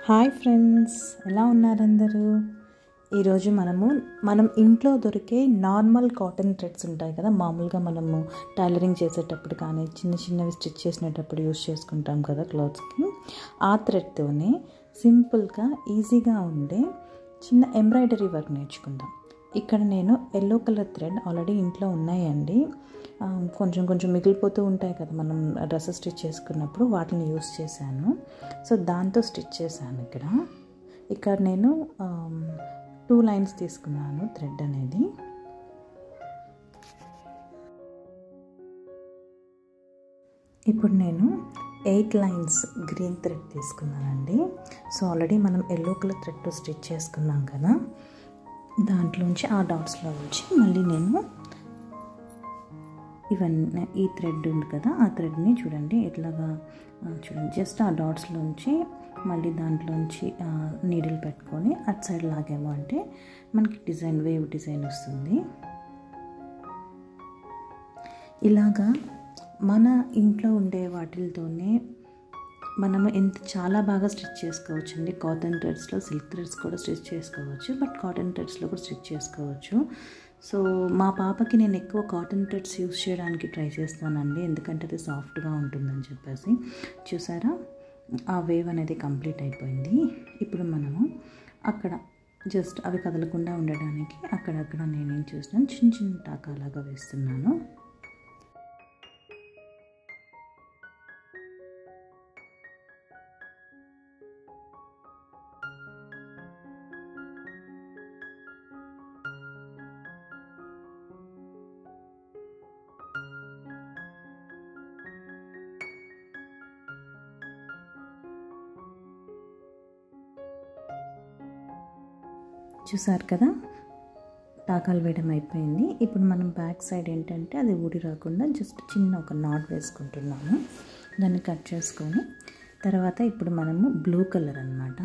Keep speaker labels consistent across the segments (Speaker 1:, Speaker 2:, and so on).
Speaker 1: Hi friends, ఎలా ఉన్నారు అందరూ? ఈరోజు మనం ఇంట్లో దొరికే నార్మల్ కాటన్ థ్రెడ్స్ ఉంటాయి కదా, మామూలుగా మనము టైలరింగ్ చేసేటప్పుడు కానీ చిన్నవి స్టిచ్ చేసేటప్పుడు యూస్ చేసుకుంటాం కదా క్లాత్స్కి. ఆ థ్రెడ్తోనే సింపుల్గా ఈజీగా ఉండే చిన్న ఎంబ్రాయిడరీ వర్క్ నేర్చుకుందాం. ఇక్కడ నేను ఎల్లో కలర్ థ్రెడ్ ఆల్రెడీ ఇంట్లో ఉన్నాయండి. కొంచెం మిగిలిపోతూ ఉంటాయి కదా మనం డ్రెస్ స్టిచ్ చేసుకున్నప్పుడు, వాటిని యూస్ చేశాను. సో దాంతో స్టిచ్ చేశాను. ఇక్కడ నేను 2 లైన్స్ తీసుకున్నాను థ్రెడ్ అనేది. ఇప్పుడు నేను 8 లైన్స్ గ్రీన్ థ్రెడ్ తీసుకున్నానండి. సో ఆల్రెడీ మనం ఎల్లో కలర్ థ్రెడ్తో స్టిచ్ చేసుకున్నాం కదా, దాంట్లోంచి ఆ డాట్స్లో నుంచి మళ్ళీ నేను ఇవన్నీ ఈ థ్రెడ్ ఉంది కదా, ఆ థ్రెడ్ని చూడండి చూడండి జస్ట్ ఆ డాట్స్లోంచి మళ్ళీ దాంట్లోంచి నీడిల్ పెట్టుకొని అటు సైడ్ లాగాము అంటే మనకి వేవ్ డిజైన్ వస్తుంది. ఇలాగా మన ఇంట్లో ఉండే వాటితోనే మనము చాలా బాగా స్టిచ్ చేసుకోవచ్చు అండి. కాటన్ థ్రెడ్స్లో సిల్క్ థ్రెడ్స్ కూడా స్టిచ్ చేసుకోవచ్చు, బట్ కాటన్ థ్రెడ్స్లో కూడా స్టిచ్ చేసుకోవచ్చు. సో మా పాపకి నేను ఎక్కువ కాటన్ థ్రెడ్స్ యూస్ చేయడానికి ట్రై చేస్తానండి, ఎందుకంటే అది సాఫ్ట్గా ఉంటుందని చెప్పేసి. చూసారా, ఆ వేవ్ అనేది కంప్లీట్ అయిపోయింది. ఇప్పుడు మనము అక్కడ జస్ట్ అవి కదలకుండా ఉండడానికి అక్కడక్కడ నేనేం చేస్తున్నాను, చిన్న టాకాలాగా వేస్తున్నాను. చూసారు కదా, టాకాలు వేయడం అయిపోయింది. ఇప్పుడు మనం బ్యాక్ సైడ్ ఏంటంటే అది ఊడి రాకుండా జస్ట్ ఒక నాట్ వేసుకుంటున్నాము. దాన్ని కట్ చేసుకొని తర్వాత ఇప్పుడు మనము బ్లూ కలర్ అనమాట.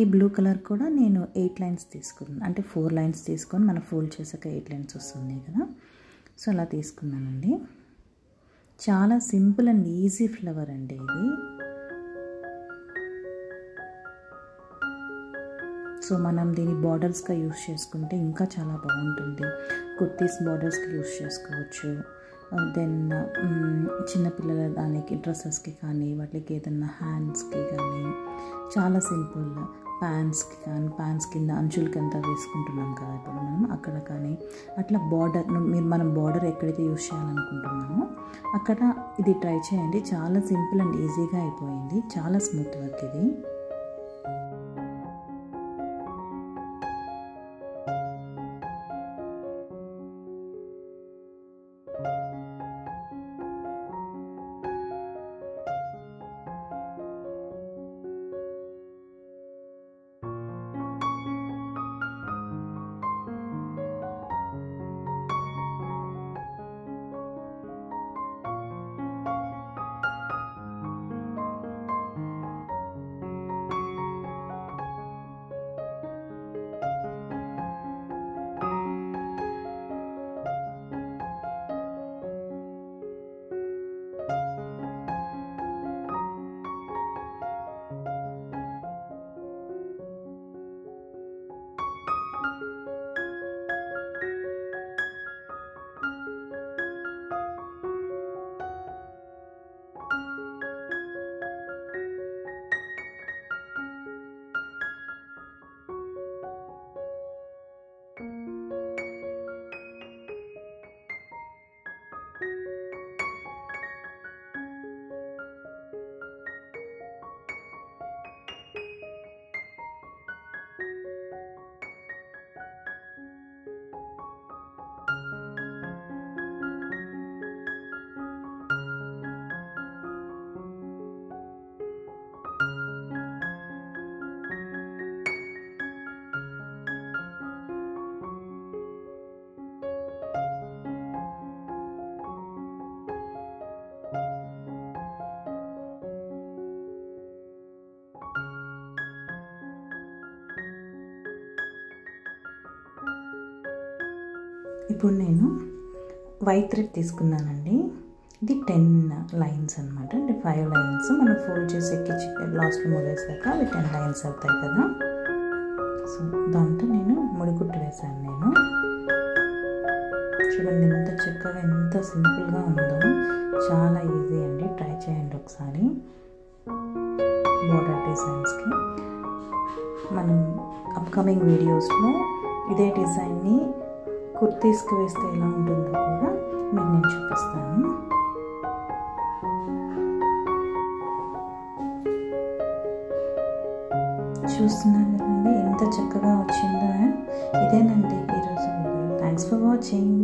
Speaker 1: ఈ బ్లూ కలర్ కూడా నేను 8 లైన్స్ తీసుకున్నాను, అంటే 4 లైన్స్ తీసుకొని మనం ఫోల్డ్ చేసాక 8 లైన్స్ వస్తుంది కదా. సో అలా తీసుకున్నానండి. చాలా సింపుల్ అండ్ ఈజీ ఫ్లవర్ అండి ఇది. సో మనం దీన్ని బార్డర్స్గా యూస్ చేసుకుంటే ఇంకా చాలా బాగుంటుంది. కుర్తీస్ బార్డర్స్కి యూస్ చేసుకోవచ్చు. దెన్ చిన్నపిల్లల దానికి డ్రెస్సెస్కి కానీ వాటికి ఏదన్నా హ్యాండ్స్కి కానీ చాలా సింపుల్. ప్యాంట్స్కి కానీ ప్యాంట్స్ కింద అంచులకి అంతా వేసుకుంటున్నాం కదా ఇప్పుడు మనం, అక్కడ కానీ అట్లా మనం బార్డర్ ఎక్కడైతే యూస్ చేయాలనుకుంటున్నామో అక్కడ ఇది ట్రై చేయండి. చాలా సింపుల్ అండ్ ఈజీగా అయిపోయింది. చాలా స్మూత్ వర్క్ ఇది. ఇప్పుడు నేను వైట్ థ్రెడ్ తీసుకున్నానండి. ఇది 10 లైన్స్ అనమాట. అంటే 5 లైన్స్ మనం ఫోల్డ్ చేసి ఎక్కించి లాస్ట్లో ముడేసాక అవి 10 లైన్స్ అవుతాయి కదా. సో దాంతో నేను ముడికుట్టు వేశాను. నేను చూడండి ఎంత చక్కగా, ఎంత సింపుల్గా ఉందో. చాలా ఈజీ అండి, ట్రై చేయండి ఒకసారి. బోర్డర్ డిజైన్స్కి మనం అప్కమింగ్ వీడియోస్లో ఇదే డిజైన్ని కుర్తీస్కి వేస్తే ఎలా ఉంటుందో కూడా మీకు నేను చూపిస్తాను. చూస్తున్నారు కదండి ఎంత చక్కగా వచ్చిందో. ఇదేనండి ఈరోజు వీడియో. Thanks for watching.